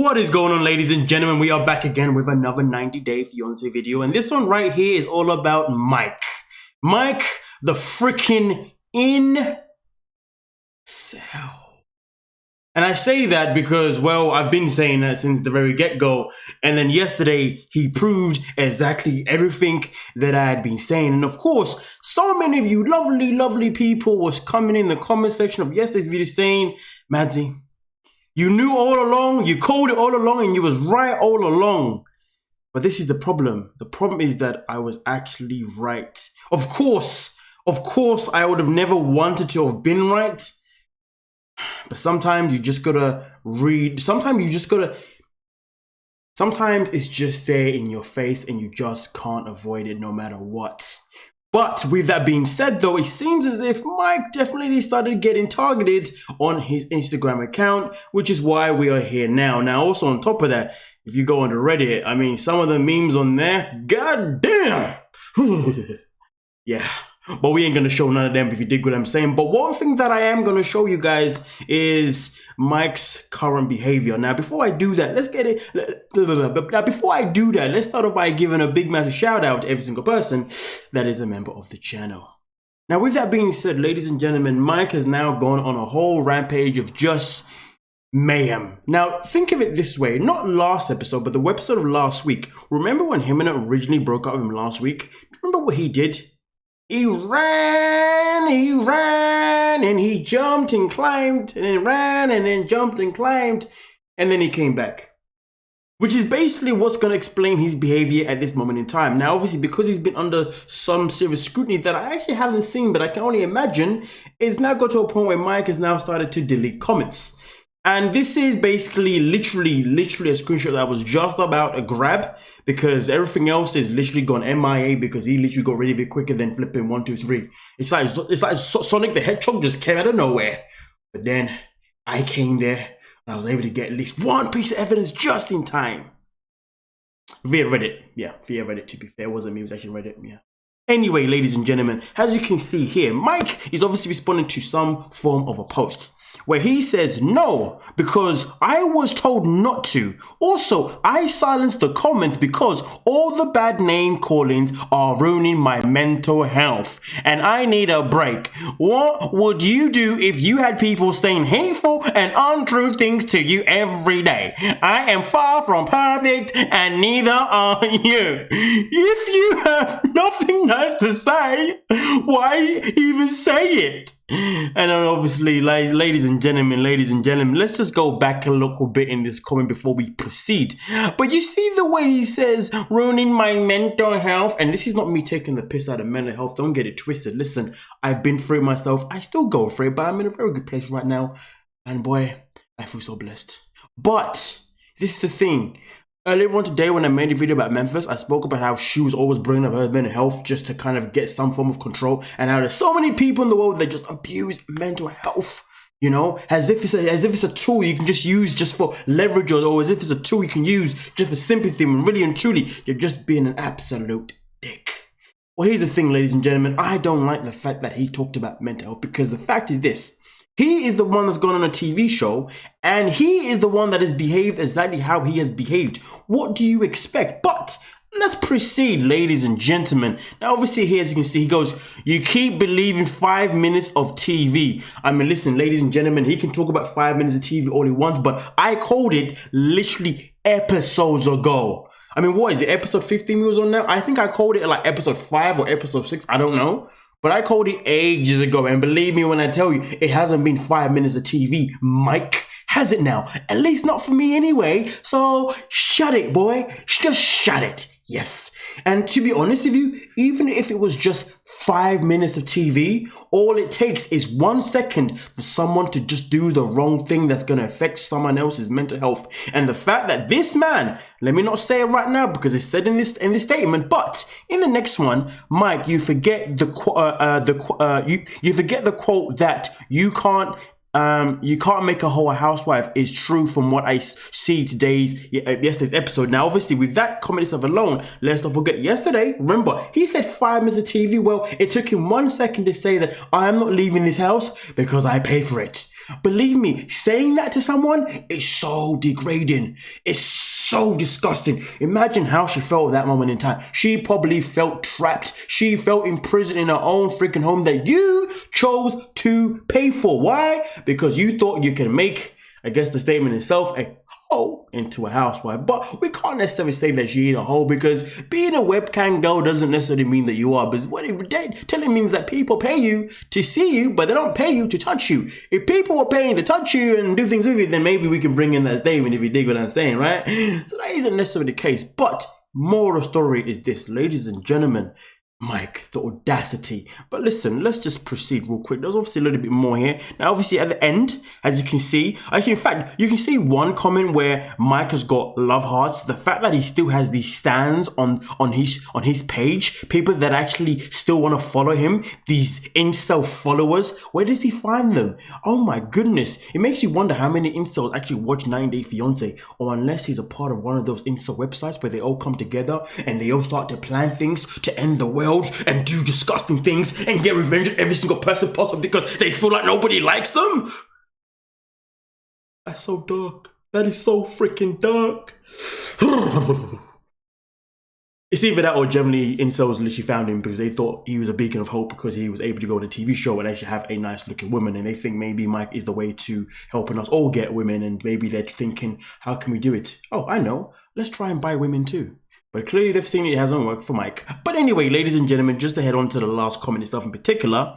What is going on, ladies and gentlemen? We are back again with another 90-day fiancé video, and this one right here is all about Mike. Mike, the freaking incel. And I say that because, well, I've been saying that since the very get-go, and then yesterday he proved exactly everything that I had been saying. And of course, so many of you lovely people was coming in the comment section of yesterday's video saying, Madsy, you knew all along, you called it all along, and you was right all along. But this is the problem. The problem is that I was actually right. Of course, I would have never wanted to have been right. But sometimes you just gotta read. Sometimes it's just there in your face and you just can't avoid it no matter what. But with that being said, though, it seems as if Mike definitely started getting targeted on his Instagram account, which is why we are here now. Now, also on top of that, if you go onto Reddit, I mean, some of the memes on there, goddamn. Yeah. But we ain't going to show none of them if you dig what I'm saying. But one thing that I am going to show you guys is Mike's current behavior. Now, before I do that, let's start off by giving a big massive shout out to every single person that is a member of the channel. Now, with that being said, ladies and gentlemen, Mike has now gone on a whole rampage of just mayhem. Now, think of it this way, not last episode, but the episode of last week. Remember when him and it originally broke up with him last week? Remember what he did? He ran, and he jumped and climbed, and then ran, and then jumped and climbed, and then he came back. Which is basically what's going to explain his behavior at this moment in time. Now, obviously, because he's been under some serious scrutiny that I actually haven't seen, but I can only imagine, it's now got to a point where Mike has now started to delete comments. And this is basically literally a screenshot that was just about to grab, because everything else is literally gone MIA because he literally got rid of it quicker than flipping 1, 2, 3. It's like Sonic the Hedgehog just came out of nowhere. But then I came there and I was able to get at least one piece of evidence just in time. Via Reddit. Yeah, via Reddit, to be fair. It wasn't me, it was actually Reddit, yeah. Anyway, ladies and gentlemen, as you can see here, Mike is obviously responding to some form of a post where he says no, because I was told not to. Also, I silenced the comments because all the bad name callings are ruining my mental health and I need a break. What would you do if you had people saying hateful and untrue things to you every day? I am far from perfect and neither are you. If you have nothing nice to say, why even say it? And then obviously, ladies and gentlemen, let's just go back a little bit in this comment before we proceed. But you see the way he says, ruining my mental health, and this is not me taking the piss out of mental health, don't get it twisted. Listen, I've been through it myself, I still go through it, but I'm in a very good place right now, and boy, I feel so blessed. But this is the thing. Earlier on today, when I made a video about Memphis, I spoke about how she was always bringing up her mental health just to kind of get some form of control, and how there's so many people in the world that just abuse mental health, you know, as if it's a tool you can just use just for leverage, or as if it's a tool you can use just for sympathy, when really and truly, you're just being an absolute dick. Well, here's the thing, ladies and gentlemen, I don't like the fact that he talked about mental health, because the fact is this. He is the one that's gone on a TV show, and he is the one that has behaved exactly how he has behaved. What do you expect? But let's proceed, ladies and gentlemen. Now, obviously here, as you can see, he goes, you keep believing 5 minutes of TV. I mean, listen, ladies and gentlemen, he can talk about 5 minutes of TV all he wants, but I called it literally episodes ago. I mean, what is it, episode 15 we was on now? I think I called it like episode 5 or episode 6, I don't know. But I called it ages ago, and believe me when I tell you, it hasn't been 5 minutes of TV, Mike. Has it now? At least not for me anyway. So shut it, boy. Just shut it. Yes. And to be honest with you, even if it was just 5 minutes of TV, all it takes is 1 second for someone to just do the wrong thing that's going to affect someone else's mental health. And the fact that this man, let me not say it right now because it's said in this statement, but in the next one, Mike, you forget the quote that you can't make a whole housewife is true from what I see yesterday's episode. Now, obviously, with that comment itself alone, let's not forget yesterday. Remember, he said 5 minutes of TV. Well, it took him 1 second to say that I am not leaving this house because I pay for it. Believe me, saying that to someone is so degrading. It's so disgusting. Imagine how she felt at that moment in time. She probably felt trapped. She felt imprisoned in her own freaking home that you chose to pay for. Why? Because you thought you can make, I guess the statement itself, a hoe into a housewife. But we can't necessarily say that she is a hoe, because being a webcam girl doesn't necessarily mean that you are. But what it telling means that people pay you to see you, but they don't pay you to touch you. If people were paying to touch you and do things with you, then maybe we can bring in that statement, if you dig what I'm saying, right? So that isn't necessarily the case. But moral of the story is this, ladies and gentlemen. Mike, the audacity. But listen, let's just proceed real quick. There's obviously a little bit more here. Now, obviously at the end, as you can see, actually, in fact, you can see one comment where Mike has got love hearts. The fact that he still has these stands on his page, people that actually still want to follow him, these incel followers, where does he find them? Oh my goodness. It makes you wonder how many incels actually watch 90 Day Fiancé, or unless he's a part of one of those incel websites where they all come together and they all start to plan things to end the world and do disgusting things and get revenge on every single person possible because they feel like nobody likes them. That's so dark. That is so freaking dark. It's either that or generally incels literally found him because they thought he was a beacon of hope because he was able to go on a TV show and actually have a nice looking woman, and they think maybe Mike is the way to helping us all get women, and maybe they're thinking, how can we do it? Oh, I know. Let's try and buy women too. But clearly they've seen it hasn't worked for Mike. But anyway, ladies and gentlemen, just to head on to the last comment itself in particular,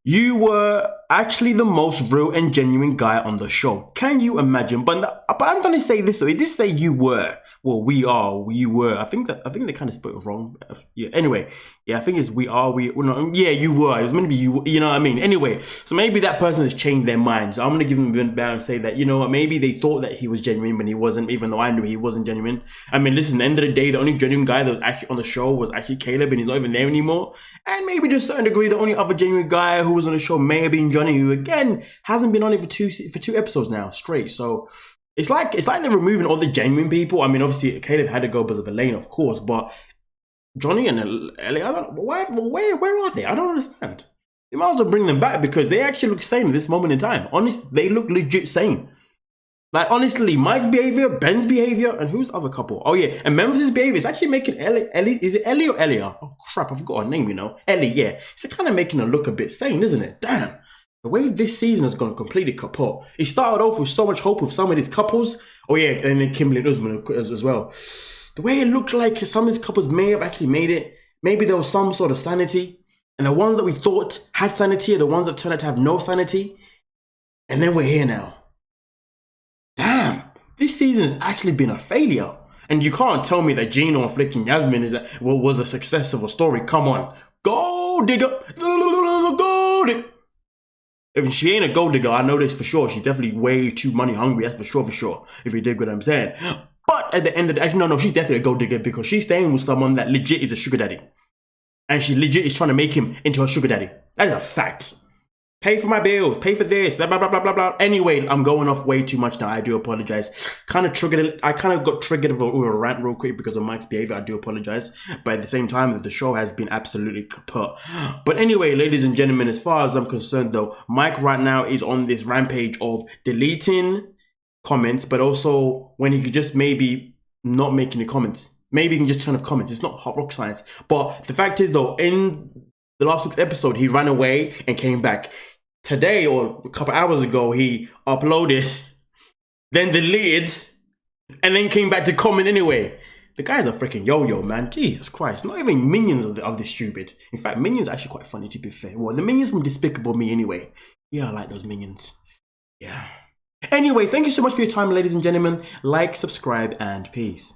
you were actually the most real and genuine guy on the show. Can you imagine? But I'm going to say this though. It did say you were. Well, we are. You were. I think they kind of spelled it wrong. Yeah. Anyway, yeah. I think it's we are. Yeah, you were. It was meant to be you. You know what I mean? Anyway, so maybe that person has changed their mind. So I'm going to give them a bit and say that, you know what? Maybe they thought that he was genuine, but he wasn't. Even though I knew he wasn't genuine. I mean, listen. At the end of the day, the only genuine guy that was actually on the show was actually Caleb, and he's not even there anymore. And maybe to a certain degree, the only other genuine guy who was on the show may have been Johnny, who again hasn't been on it for two episodes now straight. So it's like they're removing all the genuine people. I mean, obviously Caleb had to go because of Elaine, of course, but Johnny and Ellie, I don't know where are they? I don't understand. They might as well bring them back because they actually look sane at this moment in time. Honestly, they look legit sane. Like, honestly, Mike's behavior, Ben's behavior, and who's the other couple? Oh yeah, and Memphis' behavior is actually making Ellie, is it Ellie or Elia? Oh crap, I forgot her name, you know. Ellie, yeah. It's kind of making her look a bit sane, isn't it? Damn. The way this season has gone completely kaput. It started off with so much hope with some of these couples. Oh yeah, and then Kimberly and Usman as well. The way it looked like some of these couples may have actually made it. Maybe there was some sort of sanity. And the ones that we thought had sanity are the ones that turned out to have no sanity. And then we're here now. Damn, this season has actually been a failure. And you can't tell me that Gino and flicking Yasmin was a successful story. Come on. Gold digger. Gold digger. If she ain't a gold digger, I know this for sure. She's definitely way too money hungry. That's for sure. If you dig what I'm saying. But at the end of the day, no, she's definitely a gold digger because she's staying with someone that legit is a sugar daddy. And she legit is trying to make him into a sugar daddy. That is a fact. Pay for my bills, pay for this, blah, blah, blah, blah, blah, blah. Anyway, I'm going off way too much now. I do apologize. I kind of got triggered with a rant real quick because of Mike's behavior. I do apologize. But at the same time, the show has been absolutely kaput. But anyway, ladies and gentlemen, as far as I'm concerned though, Mike right now is on this rampage of deleting comments, but also when he could just maybe not make any comments. Maybe he can just turn off comments. It's not hot rock science. But the fact is though, in the last week's episode, he ran away and came back. Today, or a couple hours ago, he uploaded, then deleted, and then came back to comment anyway. The guy's a freaking yo-yo, man. Jesus Christ. Not even Minions are this stupid. In fact, Minions are actually quite funny, to be fair. Well, the Minions from Despicable Me anyway. Yeah, I like those Minions. Yeah. Anyway, thank you so much for your time, ladies and gentlemen. Like, subscribe, and peace.